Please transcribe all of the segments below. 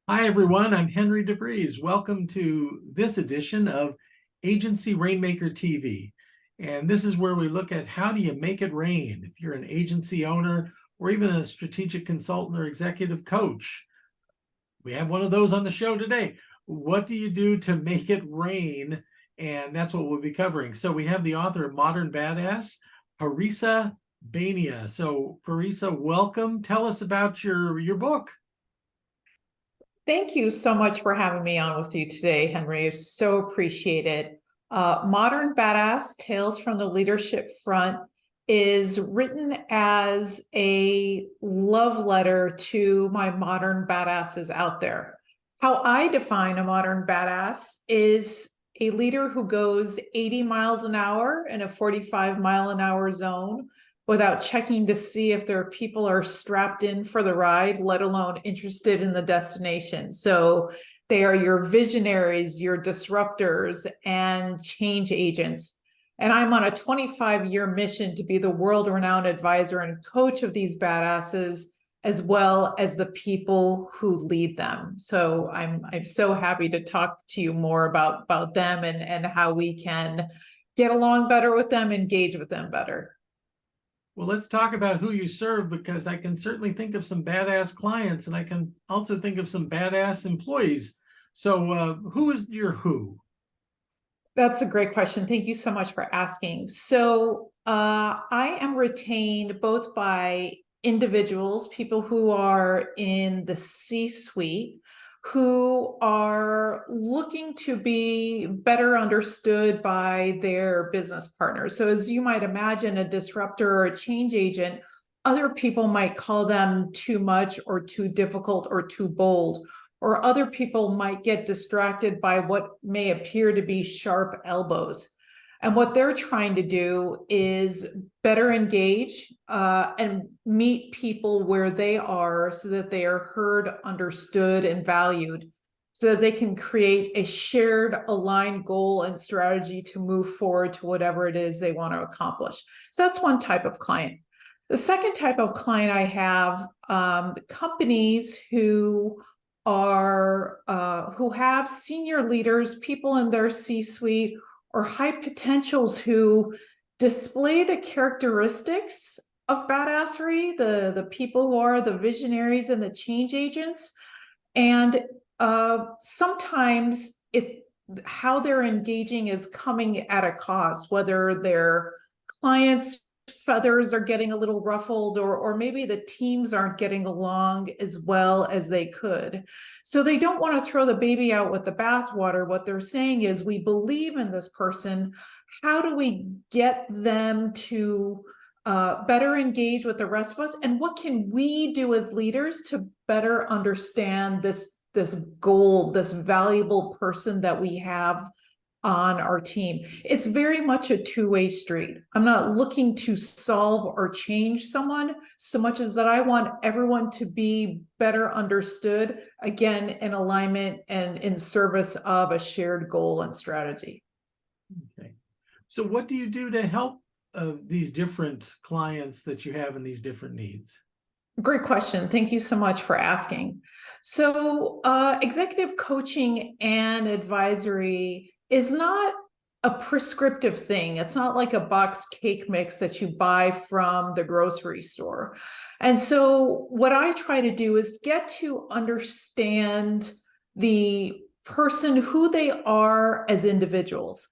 Hi, everyone. I'm Henry DeVries. Welcome to this edition of Agency Rainmaker TV. And this is where we look at how do you make it rain if you're an agency owner or even a strategic consultant or executive coach. We have one of those on the show today. What do you do to make it rain? And that's what we'll be covering. So we have the author of Modern Badass, Parissa Behnia. So Parissa, welcome. Tell us about your book. Thank you so much for having me on with you today, Henry. I so appreciate it. Modern Badass Tales from the Leadership Front is written as a love letter to my modern badasses out there. How I define a modern badass is a leader who goes 80 miles an hour in a 45-mile-an-hour zone without checking to see if their people are strapped in for the ride, let alone interested in the destination. So they are your visionaries, your disruptors, and change agents. And I'm on a 25-year mission to be the world-renowned advisor and coach of these badasses, as well as the people who lead them. So I'm so happy to talk to you more about them and how we can get along better with them, engage with them better. Well, let's talk about who you serve, because I can certainly think of some badass clients and I can also think of some badass employees. So who is your who? That's a great question. Thank you so much for asking. So I am retained both by individuals, people who are in the C-suite, who are looking to be better understood by their business partners. So as you might imagine, a disruptor or a change agent, other people might call them too much or too difficult or too bold, or other people might get distracted by what may appear to be sharp elbows. And what they're trying to do is better engage and meet people where they are so that they are heard, understood, and valued, so that they can create a shared aligned goal and strategy to move forward to whatever it is they want to accomplish. So that's one type of client. The second type of client I have, companies who have senior leaders, people in their C-suite, or high potentials who display the characteristics of badassery, the people who are the visionaries and the change agents. And sometimes how they're engaging is coming at a cost, whether their clients' feathers are getting a little ruffled, or maybe the teams aren't getting along as well as they could. So they don't want to throw the baby out with the bathwater. What they're saying is, we believe in this person. How do we get them to better engage with the rest of us? And what can we do as leaders to better understand this gold, this valuable person that we have on our team? It's very much a two-way street. I'm not looking to solve or change someone so much as that I want everyone to be better understood, again, in alignment and in service of a shared goal and strategy. Okay. So what do you do to help these different clients that you have and these different needs? Great question. Thank you so much for asking. So executive coaching and advisory is not a prescriptive thing. It's not like a box cake mix that you buy from the grocery store. And so what I try to do is get to understand the person, who they are as individuals.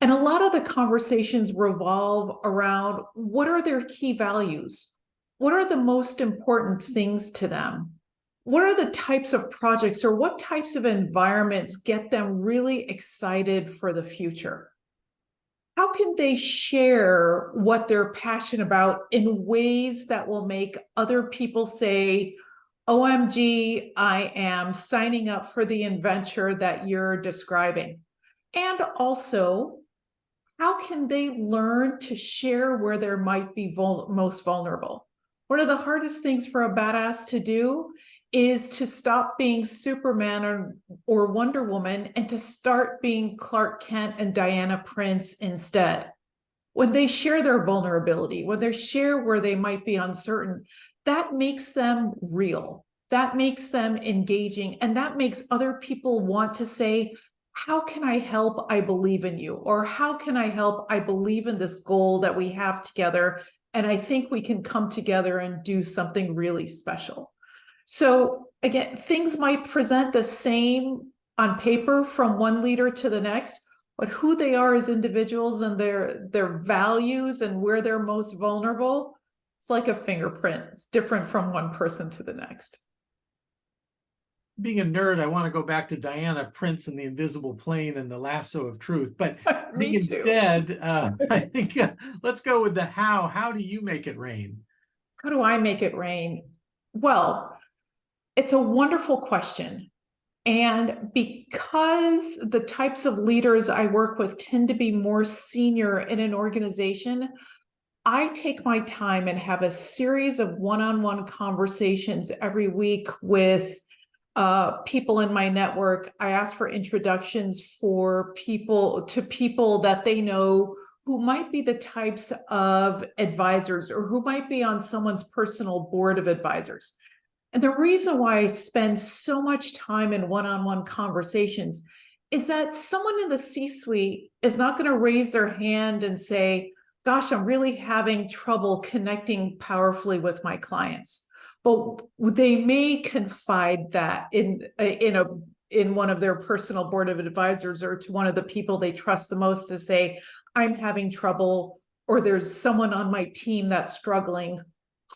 And a lot of the conversations revolve around, what are their key values? What are the most important things to them? What are the types of projects or what types of environments get them really excited for the future? How can they share what they're passionate about in ways that will make other people say, OMG, I am signing up for the adventure that you're describing? And also, how can they learn to share where there might be most vulnerable? One of the hardest things for a badass to do is to stop being Superman or Wonder Woman and to start being Clark Kent and Diana Prince instead. When they share their vulnerability, when they share where they might be uncertain, that makes them real. that makes them engaging, and that makes other people want to say, how can I help? I believe in you. Or how can I help? I believe in this goal that we have together. And I think we can come together and do something really special. So again, things might present the same on paper from one leader to the next, but who they are as individuals and their values and where they're most vulnerable, it's like a fingerprint. It's different from one person to the next. Being a nerd, I want to go back to Diana Prince and the Invisible Plane and the Lasso of Truth. But I think Me too. instead, I think let's go with the how. How do you make it rain? How do I make it rain? Well, it's a wonderful question. And because the types of leaders I work with tend to be more senior in an organization, I take my time and have a series of one-on-one conversations every week with people in my network. I ask for introductions for people that they know who might be the types of advisors or who might be on someone's personal board of advisors. And the reason why I spend so much time in one-on-one conversations is that someone in the C-suite is not going to raise their hand and say, gosh, I'm really having trouble connecting powerfully with my clients. But they may confide that in one of their personal board of advisors or to one of the people they trust the most to say, I'm having trouble, or there's someone on my team that's struggling.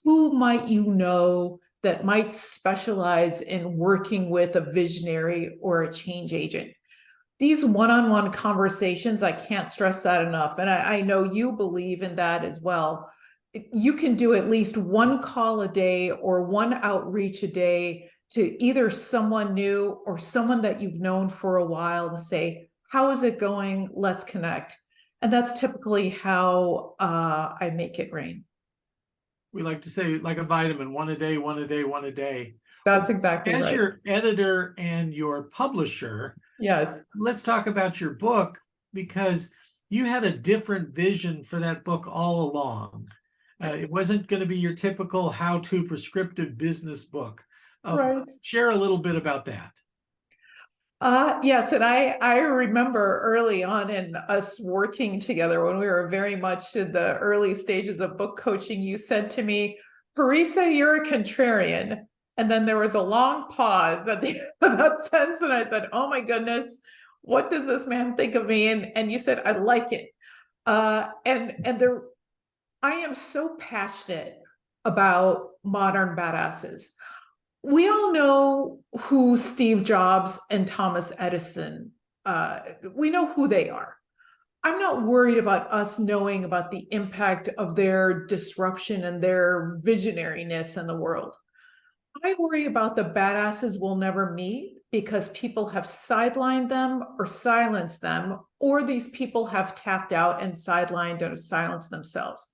Who might you know that might specialize in working with a visionary or a change agent? These one-on-one conversations, I can't stress that enough. And I know you believe in that as well. You can do at least one call a day or one outreach a day to either someone new or someone that you've known for a while to say, how is it going? Let's connect. And that's typically how I make it rain. We like to say, like a vitamin, one a day, one a day, one a day. That's exactly As right. your editor and your publisher, Yes. let's talk about your book, because you had a different vision for that book all along. It wasn't going to be your typical how-to prescriptive business book. Right. Share a little bit about that. Yes, and I remember early on in us working together when we were very much in the early stages of book coaching, you said to me, Parissa, you're a contrarian. And then there was a long pause at the end of that sentence, and I said, oh my goodness, what does this man think of me? And you said, I like it. And there, I am so passionate about modern badasses. We all know who Steve Jobs and Thomas Edison, we know who they are. I'm not worried about us knowing about the impact of their disruption and their visionariness in the world. I worry about the badasses we'll never meet because people have sidelined them or silenced them, or these people have tapped out and sidelined or silenced themselves.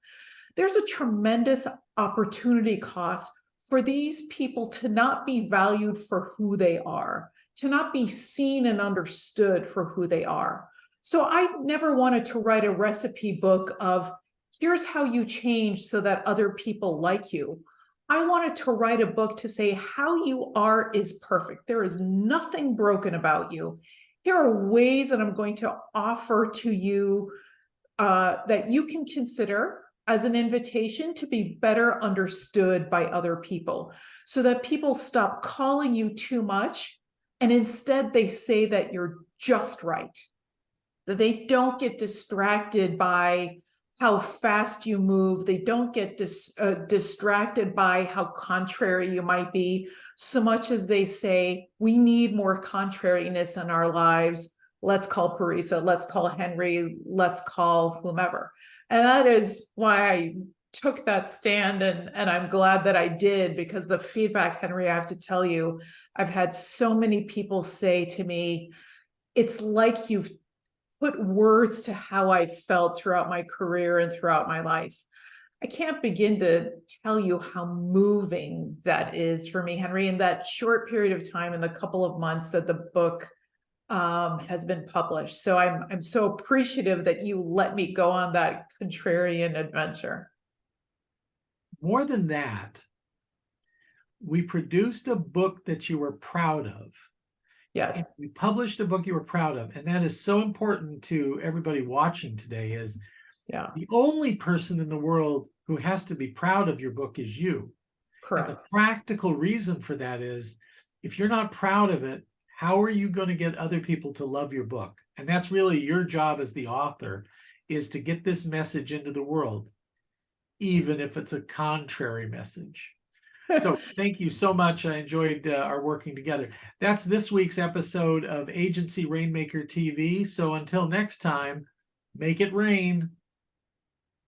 There's a tremendous opportunity cost for these people to not be valued for who they are, to not be seen and understood for who they are. So I never wanted to write a recipe book of here's how you change so that other people like you. I wanted to write a book to say how you are is perfect. There is nothing broken about you. Here are ways that I'm going to offer to you that you can consider as an invitation to be better understood by other people, so that people stop calling you too much and instead they say that you're just right, that they don't get distracted by how fast you move. They don't get distracted by how contrary you might be, so much as they say, we need more contrariness in our lives. Let's call Parissa, let's call Henry, let's call whomever. And that is why I took that stand, and I'm glad that I did, because the feedback, Henry, I have to tell you, I've had so many people say to me, it's like you've put words to how I felt throughout my career and throughout my life. I can't begin to tell you how moving that is for me, Henry, in that short period of time, in the couple of months that the book has been published. So I'm so appreciative that you let me go on that contrarian adventure. More than that, we produced a book that you were proud of. Yes. We published a book you were proud of. And that is so important to everybody watching today, is Yeah. the only person in the world who has to be proud of your book is you. And the Correct. practical reason for that is, if you're not proud of it, how are you going to get other people to love your book? And that's really your job as the author, is to get this message into the world, even if it's a contrary message. So thank you so much. I enjoyed our working together. That's this week's episode of Agency Rainmaker TV. So until next time, make it rain.